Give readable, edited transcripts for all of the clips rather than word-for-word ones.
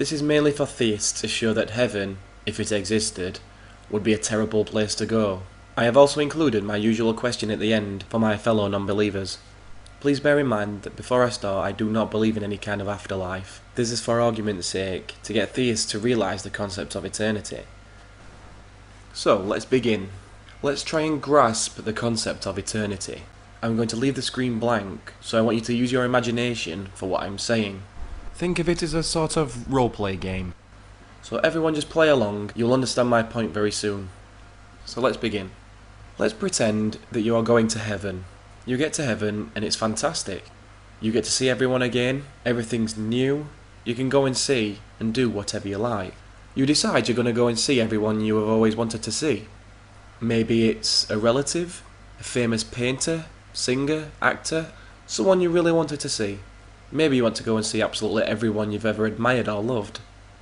This is mainly for theists to show that heaven, if it existed, would be a terrible place to go. I have also included my usual question at the end for my fellow non-believers. Please bear in mind that before I start, I do not believe in any kind of afterlife. This is for argument's sake, to get theists to realise the concept of eternity. So, let's begin. Let's try and grasp the concept of eternity. I'm going to leave the screen blank, so I want you to use your imagination for what I'm saying. Think of it as a sort of roleplay game. So everyone just play along, you'll understand my point very soon. So let's begin. Let's pretend that you are going to heaven. You get to heaven and it's fantastic. You get to see everyone again, everything's new, you can go and see and do whatever you like. You decide you're going to go and see everyone you have always wanted to see. Maybe it's a relative, a famous painter, singer, actor, someone you really wanted to see. Maybe you want to go and see absolutely everyone you've ever admired or loved.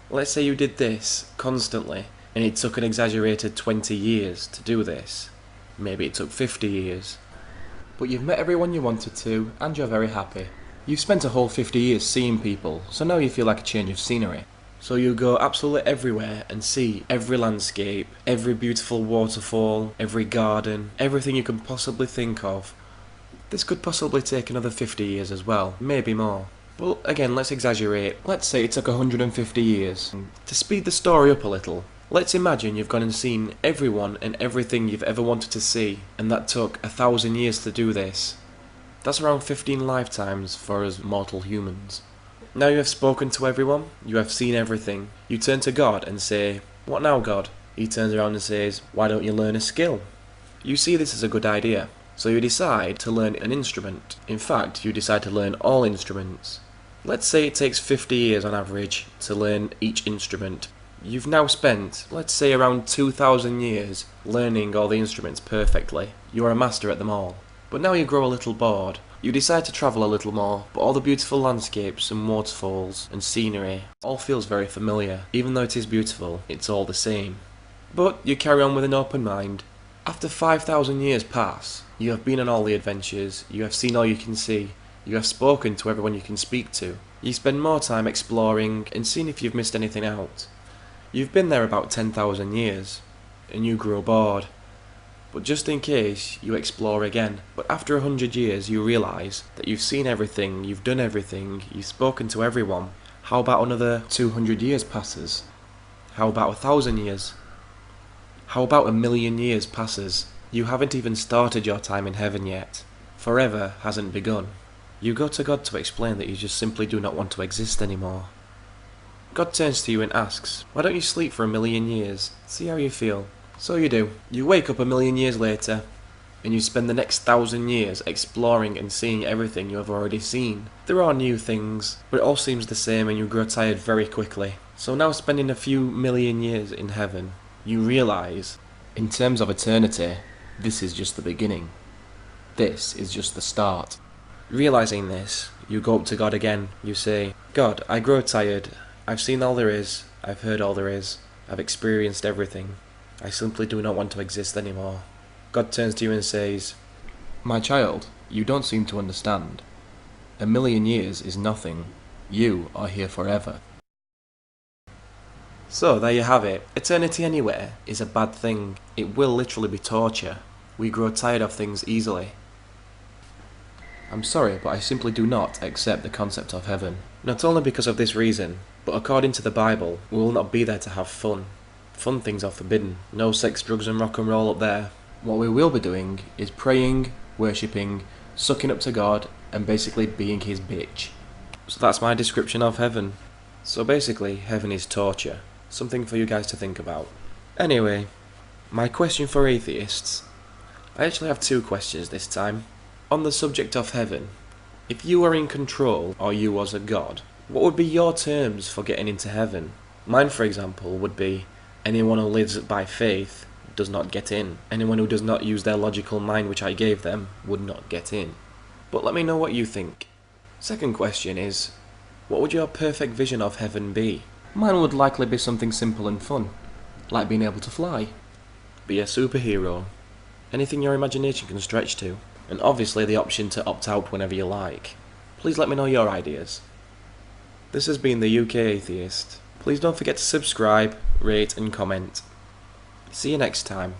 Let's say you did this constantly and it took an exaggerated 20 years to do this. Maybe it took 50 years. But you've met everyone you wanted to and you're very happy. You've spent a whole 50 years seeing people, so now you feel like a change of scenery. So you go absolutely everywhere and see every landscape, every beautiful waterfall, every garden, everything you can possibly think of. This could possibly take another 50 years as well, maybe more. But again, let's exaggerate. Let's say it took 150 years. To speed the story up a little, let's imagine you've gone and seen everyone and everything you've ever wanted to see, and that took 1,000 years to do this. That's around 15 lifetimes for us mortal humans. Now you have spoken to everyone, you have seen everything. You turn to God and say, "What now, God?" He turns around and says, "Why don't you learn a skill?" You see this as a good idea, so you decide to learn an instrument. In fact, you decide to learn all instruments. Let's say it takes 50 years on average to learn each instrument. You've now spent, let's say, around 2,000 years learning all the instruments perfectly. You are a master at them all. But now you grow a little bored. You decide to travel a little more, but all the beautiful landscapes and waterfalls and scenery all feels very familiar. Even though it is beautiful, it's all the same. But you carry on with an open mind. After 5,000 years pass, you have been on all the adventures, you have seen all you can see, you have spoken to everyone you can speak to. You spend more time exploring and seeing if you've missed anything out. You've been there about 10,000 years, and you grow bored. But just in case, you explore again. But after 100 years, you realise that you've seen everything, you've done everything, you've spoken to everyone. How about another 200 years passes? How about 1,000 years? How about 1,000,000 years passes? You haven't even started your time in heaven yet. Forever hasn't begun. You go to God to explain that you just simply do not want to exist anymore. God turns to you and asks, "Why don't you sleep for 1,000,000 years? See how you feel." So you do. You wake up 1,000,000 years later, and you spend the next 1,000 years exploring and seeing everything you have already seen. There are new things, but it all seems the same and you grow tired very quickly. So now spending a few million years in heaven, you realise, in terms of eternity, this is just the beginning. This is just the start. Realising this, you go up to God again. You say, "God, I grow tired. I've seen all there is. I've heard all there is. I've experienced everything. I simply do not want to exist anymore." God turns to you and says, "My child, you don't seem to understand. 1,000,000 years is nothing. You are here forever." So there you have it. Eternity anywhere is a bad thing. It will literally be torture. We grow tired of things easily. I'm sorry, but I simply do not accept the concept of heaven. Not only because of this reason, but according to the Bible, we will not be there to have fun. Fun things are forbidden. No sex, drugs and rock and roll up there. What we will be doing is praying, worshipping, sucking up to God, and basically being his bitch. So that's my description of heaven. So basically, heaven is torture. Something for you guys to think about. Anyway, my question for atheists. I actually have two questions this time. On the subject of heaven, if you were in control, or you was a god, what would be your terms for getting into heaven? Mine, for example, would be, anyone who lives by faith does not get in. Anyone who does not use their logical mind, which I gave them, would not get in. But let me know what you think. Second question is, what would your perfect vision of heaven be? Mine would likely be something simple and fun, like being able to fly, be a superhero, anything your imagination can stretch to, and obviously the option to opt out whenever you like. Please let me know your ideas. This has been the UK Atheist. Please don't forget to subscribe, rate and comment. See you next time.